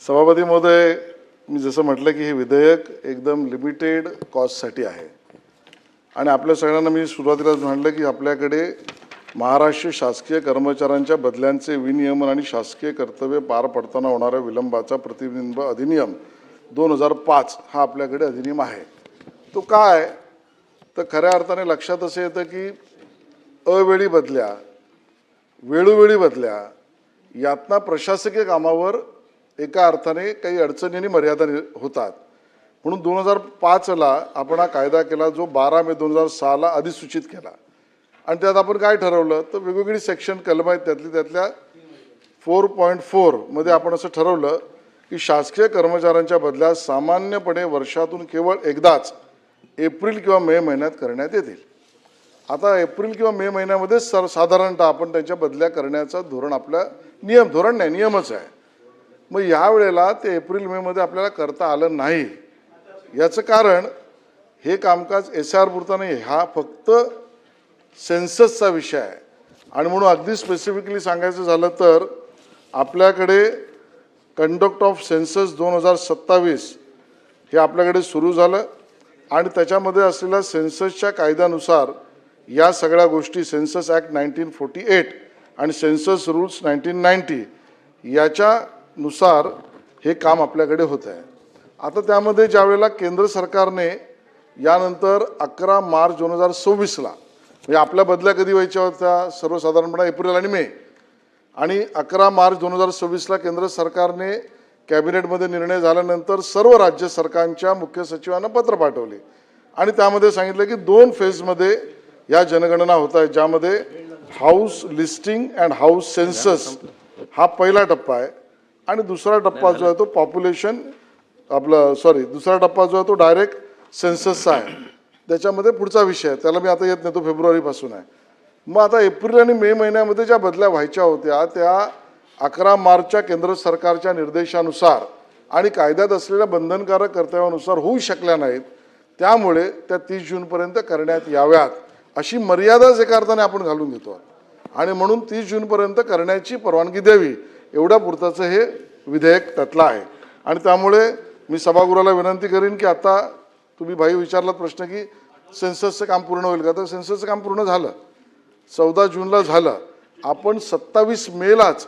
सभापती महोदय, मी जसं म्हटलं की हे विधेयक एकदम लिमिटेड कॉस्टसाठी आहे आणि आपल्या सगळ्यांना मी सुरुवातीलाच म्हटलं की आपल्याकडे महाराष्ट्र शासकीय कर्मचाऱ्यांच्या बदल्यांचे विनियमन आणि शासकीय कर्तव्य पार पडताना होणाऱ्या विलंबाचा प्रतिबिंब अधिनियम 2005 हा आपल्याकडे अधिनियम आहे। तो काय तर खऱ्या अर्थाने लक्षात असे येतं की अवेळी बदल्या, वेळोवेळी बदल्या यातना प्रशासकीय कामावर एका अर्थाने काही अडचणी मर्यादा होतात। म्हणून 2005ला आपण हा कायदा केला जो 12 मे 2006ला अधिसूचित केला आणि त्यात आपण काय ठरवलं तर वेगवेगळी सेक्शन कलम आहेत त्यातल्या 4.4 मध्ये आपण असं ठरवलं की शासकीय कर्मचाऱ्यांच्या बदल्या सामान्यपणे वर्षातून केवळ एकदाच एप्रिल किंवा मे महिन्यात करण्यात येतील। आता एप्रिल किंवा मे महिन्यामध्ये साधारणतः आपण त्यांच्या बदल्या करण्याचा धोरण आपल्या नियमच आहे। मग या वेळेला ते एप्रिल मे मध्ये आपल्याला करता आलं नाही। याचं कारण हे कामकाज SIR पुरता नाही, हा फक्त सेन्ससचा विषय आहे आणि म्हणून अगदी स्पेसिफिकली सांगायचं झालं तर आपल्याकडे कंडक्ट ऑफ सेन्सस 2027 हे आपल्याकडे सुरू झालं आणि त्याच्यामध्ये असलेल्या सेन्ससच्या कायद्यानुसार या सगळ्या गोष्टी सेन्सस ॲक्ट 1948 आणि सेन्सस रूल्स 1990 याच्यानुसार हे काम आपल्याकडे होत आहे। आता त्यामध्ये ज्या वेळेला केंद्र सरकारने यानंतर 11 मार्च 2026ला म्हणजे आपल्या बदल्या कधी व्हायच्या होत्या सर्वसाधारणपणे एप्रिल आणि मे आणि 11 मार्च 2026ला केंद्र सरकारने कॅबिनेटमध्ये निर्णय झाल्यानंतर सर्व राज्य सरकारांच्या मुख्य सचिवांना पत्र पाठवले आणि त्यामध्ये सांगितलं की 2 फेजमध्ये या जनगणना होत आहे, ज्यामध्ये house listing and house census हा पहिला टप्पा आहे आणि दुसरा टप्पा जो आहे तो दुसरा टप्पा जो आहे तो डायरेक्ट सेन्ससचा आहे। त्याच्यामध्ये पुढचा विषय आहे, त्याला मी आता येत नाही, तो फेब्रुवारीपासून आहे। मग आता एप्रिल आणि मे महिन्यामध्ये ज्या बदल्या व्हायच्या होत्या त्या 11 मार्चच्या केंद्र सरकारच्या निर्देशानुसार आणि कायद्यात असलेल्या बंधनकारक कर्तव्यानुसार होऊ शकल्या नाहीत, त्यामुळे त्या 30 जूनपर्यंत करण्यात याव्यात अशी मर्यादाच एका अर्थाने आपण घालून देतो आणि म्हणून 30 जूनपर्यंत करण्याची परवानगी द्यावी एवढ्या पुरताचं हे विधेयक त्यातलं आहे। आणि त्यामुळे मी सभागृहाला विनंती करीन की आता तुम्ही भाई विचारलात प्रश्न की सेन्ससचं काम पूर्ण होईल का, तर सेन्ससचं काम पूर्ण झालं, 14 जूनला झालं। आपण 27 मेलाच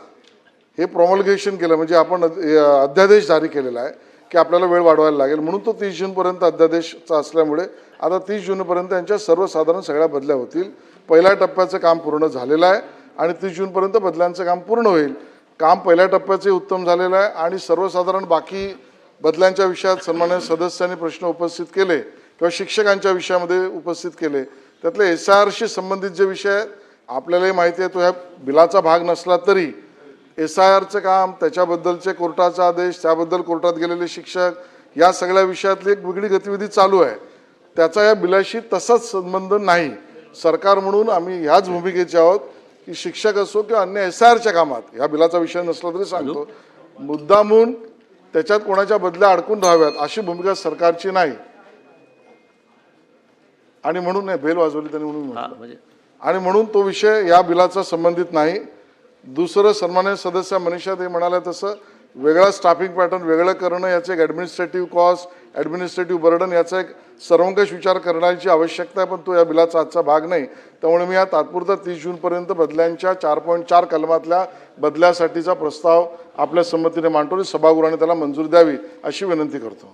हे प्रोमल्गेशन केलं, म्हणजे आपण अध्यादेश जारी केलेला आहे की आपल्याला वेळ वाढवायला लागेल म्हणून तो 30 जूनपर्यंत अध्यादेशचा असल्यामुळे आता 30 जूनपर्यंत यांच्या सर्वसाधारण सगळ्या बदल्या होतील। पहिल्या टप्प्याचं काम पूर्ण झालेलं आहे आणि 30 जूनपर्यंत बदल्यांचं काम पूर्ण होईल। काम पहिल्या टप्प्याचे उत्तम झालेलं आहे आणि सर्वसाधारण बाकी बदल्यांच्या विषयात सन्माननीय सदस्यांनी प्रश्न उपस्थित केले किंवा शिक्षकांच्या विषयामध्ये उपस्थित केले, त्यातले SIRशी संबंधित जे विषय आहेत आपल्यालाही माहिती आहे तो ह्या बिलाचा भाग नसला तरी SIRचं काम, त्याच्याबद्दलचे कोर्टाचा आदेश, त्याबद्दल कोर्टात गेलेले शिक्षक या सगळ्या विषयातली एक वेगळी गतिविधी चालू आहे, त्याचा या बिलाशी तसाच संबंध नाही। सरकार म्हणून आम्ही ह्याच भूमिकेचे आहोत की शिक्षक असो किंवा अन्य SIRच्या कामात, ह्या बिलाचा विषय नसला तरी सांगतो, मुद्दामून त्याच्यात कोणाच्या बदल्या अडकून राहाव्यात अशी भूमिका सरकारची नाही आणि म्हणून नाही बेल वाजवली त्यांनी म्हणून आणि म्हणून तो विषय या बिलाचा संबंधित नाही। दुसरं सन्माननीय सदस्य मनीषा ते म्हणाले तसं वेगळा स्टाफिंग पॅटर्न वेगळं करणं, याचं एक ॲडमिनिस्ट्रेटिव्ह कॉस्ट, ॲडमिनिस्ट्रेटिव्ह बर्डन याचा एक सर्वंकष विचार करण्याची आवश्यकता आहे, पण तो या बिलाचा आजचा भाग नाही। त्यामुळे मी या तात्पुरता 30 जूनपर्यंत बदल्यांच्या 4.4 कलमातल्या बदल्यासाठीचा प्रस्ताव आपल्या संमतीने मांडतो आणि सभागृहाने त्याला मंजुरी द्यावी अशी विनंती करतो।